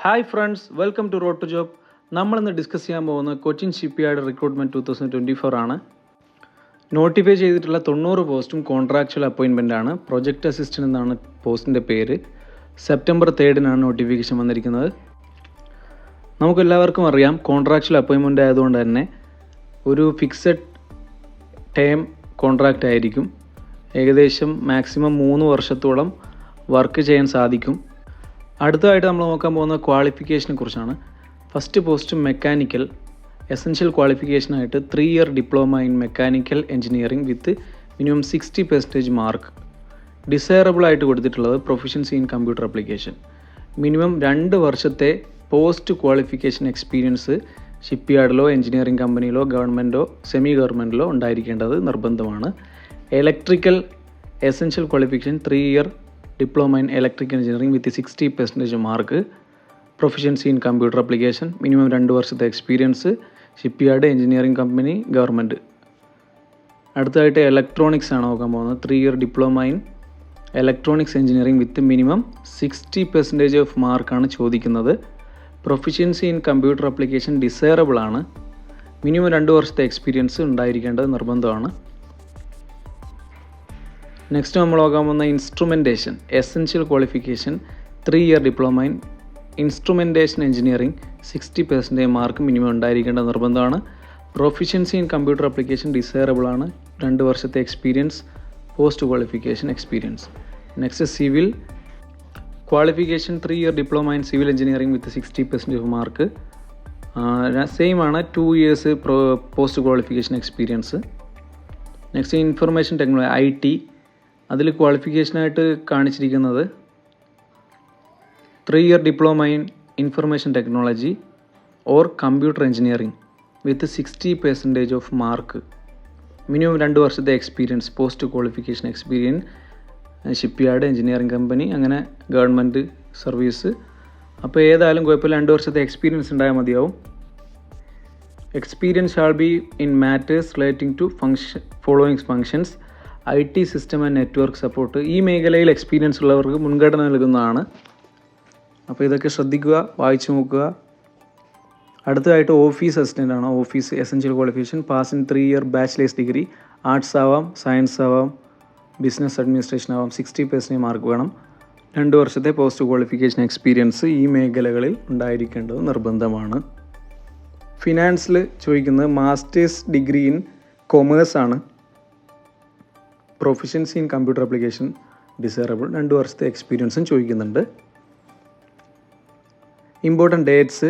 Hi friends, welcome to road to job. നമ്മളിന്ന് discuss ചെയ്യാൻ പോകുന്ന കൊച്ചിൻ ഷിപ്പ്യാർഡ് റിക്രൂട്ട്മെൻറ്റ് 2024 ആണ്. നോട്ടിഫൈ ചെയ്തിട്ടുള്ള 90 പോസ്റ്റും കോൺട്രാക്ച്വൽ അപ്പോയിൻമെൻ്റ് ആണ്. പ്രൊജക്റ്റ് അസിസ്റ്റൻ്റ് എന്നാണ് പോസ്റ്റിൻ്റെ പേര്. സെപ്റ്റംബർ 3 നോട്ടിഫിക്കേഷൻ വന്നിരിക്കുന്നത്. നമുക്കെല്ലാവർക്കും അറിയാം, കോൺട്രാക്ച്വൽ അപ്പോയിൻമെൻ്റ് ആയതുകൊണ്ട് തന്നെ ഒരു ഫിക്സഡ് ടൈം കോൺട്രാക്റ്റ് ആയിരിക്കും. ഏകദേശം മാക്സിമം 3 വർഷത്തോളം വർക്ക് ചെയ്യാൻ സാധിക്കും. അടുത്തതായിട്ട് നമ്മൾ നോക്കാൻ പോകുന്ന ക്വാളിഫിക്കേഷനെ കുറിച്ചാണ്. First post mechanical. എസെൻഷ്യൽ ക്വാളിഫിക്കേഷനായിട്ട് 3 year diploma in mechanical engineering with minimum 60% mark. Desirable ആയിട്ട് കൊടുത്തിട്ടുള്ളത് proficiency in computer application. Minimum 2 വർഷത്തെ പോസ്റ്റ് ക്വാളിഫിക്കേഷൻ എക്സ്പീരിയൻസ് ഷിപ്പ്യാർഡിലോ എഞ്ചിനീയറിംഗ് കമ്പനിയിലോ ഗവൺമെൻറ്റോ സെമി ഗവൺമെൻറ്റിലോ ഉണ്ടായിരിക്കേണ്ടത് നിർബന്ധമാണ്. Electrical essential qualification 3 year diploma in electrical engineering with 60% mark. Proficiency in computer application. Minimum 2 വർഷത്തെ experience shipyard, engineering company, government. അടുത്തതായിട്ട് ഇലക്ട്രോണിക്സ് ആണ് നോക്കാൻ പോകുന്നത്. 3 year diploma in electronics engineering with minimum 60% of മാർക്കാണ് ചോദിക്കുന്നത്. Proficiency in computer application desirable ആണ്. Minimum 2 വർഷത്തെ experience ഉണ്ടായിരിക്കേണ്ടത് നിർബന്ധമാണ്. നെക്സ്റ്റ് നമ്മൾ നോക്കാൻ പോകുന്ന instrumentation. Essential qualification 3 year diploma in instrumentation engineering 60% mark minimum ഉണ്ടായിരിക്കേണ്ടത് നിർബന്ധമാണ്. Proficiency in computer application desirable ആണ്. 2 വർഷത്തെ experience, post qualification experience. Next civil qualification 3 year diploma in civil engineering with 60% mark. Same ആണ്. 2 years post qualification experience. Next information technology IT. അതിൽ ക്വാളിഫിക്കേഷനായിട്ട് കാണിച്ചിരിക്കുന്നത് 3 year diploma in information technology or computer engineering with 60% of mark. Minimum 2 വർഷത്തെ experience, post qualification experience shipyard, engineering company, അങ്ങനെ government service. അപ്പോൾ ഏതായാലും കുഴപ്പമില്ല, 2 വർഷത്തെ എക്സ്പീരിയൻസ് ഉണ്ടായാൽ മതിയാവും. Experience shall be in matters relating to following functions IT system and network support. ഈ മേഖലയിൽ എക്സ്പീരിയൻസ് ഉള്ളവർക്ക് മുൻഗണന നൽകുന്നതാണ്. അപ്പോൾ ഇതൊക്കെ ശ്രദ്ധിക്കുക, വായിച്ചു നോക്കുക. അടുത്തതായിട്ട് ഓഫീസ് അസിസ്റ്റൻ്റ് ആണ്. Office essential qualification pass in 3 year bachelors degree. Arts ആവാം, സയൻസ് ആവാം, ബിസിനസ് അഡ്മിനിസ്ട്രേഷൻ ആവാം. 60% മാർക്ക് വേണം. 2 വർഷത്തെ പോസ്റ്റ് ക്വാളിഫിക്കേഷൻ എക്സ്പീരിയൻസ് ഈ മേഖലകളിൽ ഉണ്ടായിരിക്കേണ്ടത് നിർബന്ധമാണ്. ഫിനാൻസിൽ ചോദിക്കുന്നത് മാസ്റ്റേഴ്സ് ഡിഗ്രി ഇൻ കൊമേഴ്സ് ആണ്. Proficiency in computer application desirable. 2 വർഷത്തെ എക്സ്പീരിയൻസും ചോദിക്കുന്നുണ്ട്. Important dates: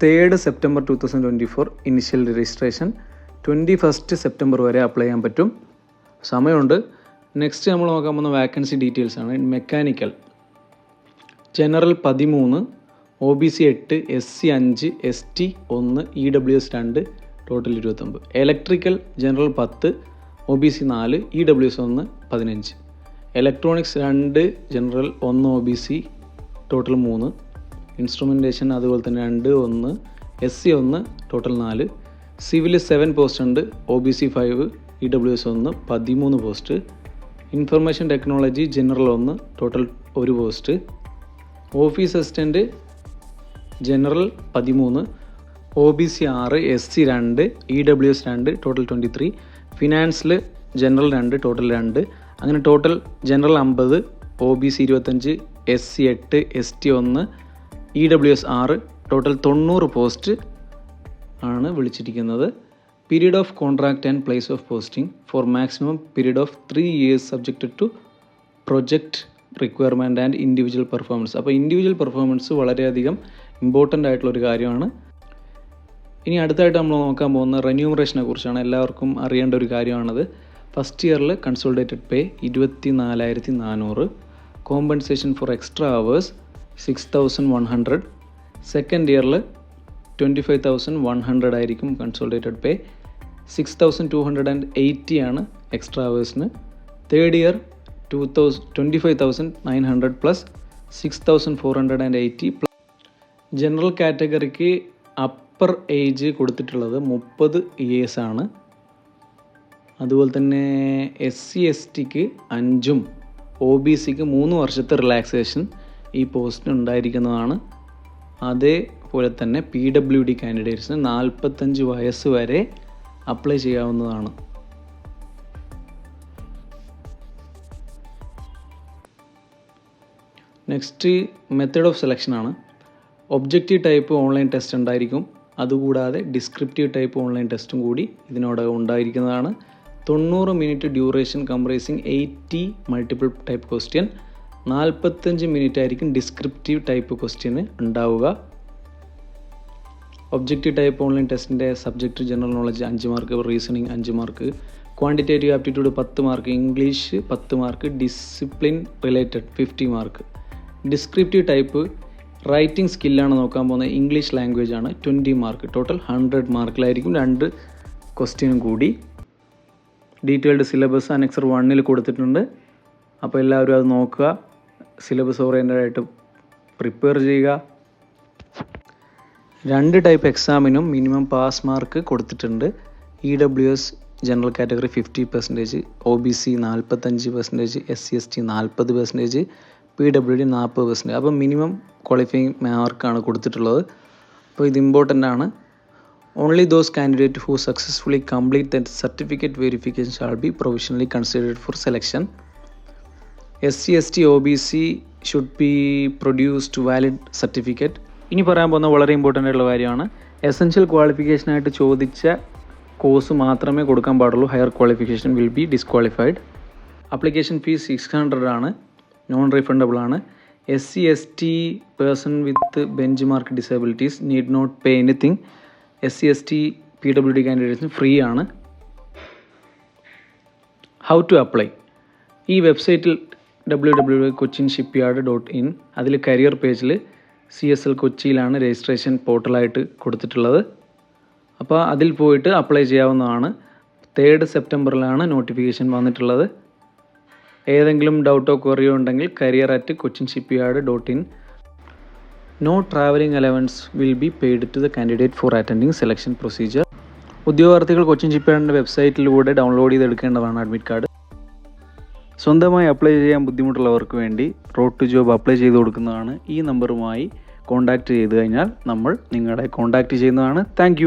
3 September 2024 initial registration. 21 September വരെ അപ്ലൈ ചെയ്യാൻ പറ്റും, സമയമുണ്ട്. നെക്സ്റ്റ് നമ്മൾ നോക്കാൻ പോകുന്ന വാക്കൻസി ഡീറ്റെയിൽസ് ആണ്. Mechanical general 13, OBC 8, SC 5, ST 1, EWS 2, total 29. Electrical general 10, OBC 4, EWS 1, 15. Electronics 2, general 1, OBC total 3. Instrumentation അതുപോലെ തന്നെ 2, 1, SC 1, ടോട്ടൽ 4. സിവിൽ 7 പോസ്റ്റ് ഉണ്ട്. OBC 5, EWS 1, 13 post. Information technology general 1, total 1 post. Office assistant general 13, OBC 6, SC 2, EWS 2, total 23. ഫിനാൻസിൽ general 2, total 2. അങ്ങനെ total general 50, OBC 25, SC 8, ST 1, EWS 6, total 90 post ആണ് വിളിച്ചിരിക്കുന്നത്. Period of contract and place of posting for maximum period of 3 years subjected to project requirement and individual performance. അപ്പോൾ individual performance വളരെയധികം important ആയിട്ടുള്ളൊരു കാര്യമാണ്. ഇനി അടുത്തായിട്ട് നമ്മൾ നോക്കാൻ പോകുന്ന റെന്യൂമറേഷനെ കുറിച്ചാണ്. എല്ലാവർക്കും അറിയേണ്ട ഒരു കാര്യമാണത്. ഫസ്റ്റ് ഇയറിൽ consolidated pay 24,400. Compensation for extra hours 6,100. Second ഇയറിൽ 25,100 ആയിരിക്കും കൺസോളിഡേറ്റഡ് പേ. 6,280 ആണ് എക്സ്ട്രാ അവേഴ്സിന്. Third year 25,900 plus 6,480 plus. General കാറ്റഗറിക്ക് അപ്പർ ഏജ് കൊടുത്തിട്ടുള്ളത് 30 ഇയേഴ്സ് ആണ്. അതുപോലെ തന്നെ SC STക്ക് 5-ഉം OBCക്ക് 3 വർഷത്തെ റിലാക്സേഷൻ ഈ പോസ്റ്റിന് ഉണ്ടായിരിക്കുന്നതാണ്. അതേപോലെ തന്നെ PWD കാൻഡിഡേറ്റ്സിന് 45 വയസ്സ് വരെ അപ്ലൈ ചെയ്യാവുന്നതാണ്. നെക്സ്റ്റ് മെത്തേഡ് ഓഫ് സെലക്ഷനാണ്. ഒബ്ജക്റ്റീവ് ടൈപ്പ് ഓൺലൈൻ ടെസ്റ്റ് ഉണ്ടായിരിക്കും. അതുകൂടാതെ ഡിസ്ക്രിപ്റ്റീവ് ടൈപ്പ് ഓൺലൈൻ ടെസ്റ്റും കൂടി ഇതിനോടകം ഉണ്ടായിരിക്കുന്നതാണ്. 90 minute duration comprising 80 multiple type question. 45 minute ആയിരിക്കും ഡിസ്ക്രിപ്റ്റീവ് ടൈപ്പ് ക്വസ്റ്റ്യന് ഉണ്ടാവുക. ഒബ്ജക്റ്റീവ് ടൈപ്പ് ഓൺലൈൻ ടെസ്റ്റിൻ്റെ subject general knowledge 5 mark, reasoning 5 mark, quantitative aptitude 10 mark, English 10 mark, discipline related 50 mark. Descriptive type writing സ്കില്ലാണ് നോക്കാൻ പോകുന്നത്. ഇംഗ്ലീഷ് ലാംഗ്വേജ് ആണ്. 20 mark. Total 100 മാർക്കിലായിരിക്കും 2 ക്വസ്റ്റ്യനും കൂടി. ഡീറ്റെയിൽഡ് സിലബസ് അനെക്സർ 1 കൊടുത്തിട്ടുണ്ട്. അപ്പോൾ എല്ലാവരും അത് നോക്കുക. സിലബസ് ഓറിയൻറ്റഡ് ആയിട്ട് പ്രിപ്പയർ ചെയ്യുക. 2 ടൈപ്പ് എക്സാമിനും മിനിമം പാസ് മാർക്ക് കൊടുത്തിട്ടുണ്ട്. EWS general category 50%, OBC 45%, SC/ST 40%, PWD 40%. അപ്പോൾ മിനിമം ക്വാളിഫയിങ് മാർക്കാണ് കൊടുത്തിട്ടുള്ളത്. അപ്പോൾ ഇത് ഇമ്പോർട്ടൻ്റ് ആണ്. Only those candidate who successfully complete the certificate verification shall be provisionally considered four selection. SC/ST OBC should be produced valid certificate. ഇനി പറയാൻ പോകുന്ന വളരെ ഇമ്പോർട്ടൻ്റ് ആയിട്ടുള്ള കാര്യമാണ്. എസെൻഷ്യൽ ക്വാളിഫിക്കേഷനായിട്ട് ചോദിച്ച കോഴ്സ് മാത്രമേ കൊടുക്കാൻ പാടുള്ളൂ. Higher qualification will be disqualified. Application fee 600 ആണ്. നോൺ റീഫണ്ടബിൾ ആണ്. SC/ST person with bench mark disabilities need not pay anything. SC/ST PWD കാൻഡിഡേറ്റ്സിന് ഫ്രീ ആണ്. How to apply? ഈ വെബ്സൈറ്റിൽ www.cochinshipyard.in അതിൽ കരിയർ പേജിൽ CSL കൊച്ചിയിലാണ് രജിസ്ട്രേഷൻ പോർട്ടലായിട്ട് കൊടുത്തിട്ടുള്ളത്. അപ്പോൾ അതിൽ പോയിട്ട് അപ്ലൈ ചെയ്യാവുന്നതാണ്. 3 സെപ്റ്റംബറിലാണ് നോട്ടിഫിക്കേഷൻ വന്നിട്ടുള്ളത്. ഏതെങ്കിലും ഡൗട്ടോ ക്വറിയോ ഉണ്ടെങ്കിൽ career@cochinshipyard.in. No travelling allowance will be paid to the candidate for attending selection procedure. ഉദ്യോഗാർത്ഥികൾ കൊച്ചിൻ ഷിപ്പ്യാർഡിൻ്റെ വെബ്സൈറ്റിലൂടെ ഡൗൺലോഡ് ചെയ്തെടുക്കേണ്ടതാണ് അഡ്മിറ്റ് കാർഡ്. സ്വന്തമായി അപ്ലൈ ചെയ്യാൻ ബുദ്ധിമുട്ടുള്ളവർക്ക് വേണ്ടി റോഡ് ടു ജോബ് അപ്ലൈ ചെയ്ത് കൊടുക്കുന്നതാണ്. ഈ നമ്പറുമായി കോൺടാക്റ്റ് ചെയ്ത് കഴിഞ്ഞാൽ നമ്മൾ നിങ്ങളെ കോൺടാക്റ്റ് ചെയ്യുന്നതാണ്. താങ്ക്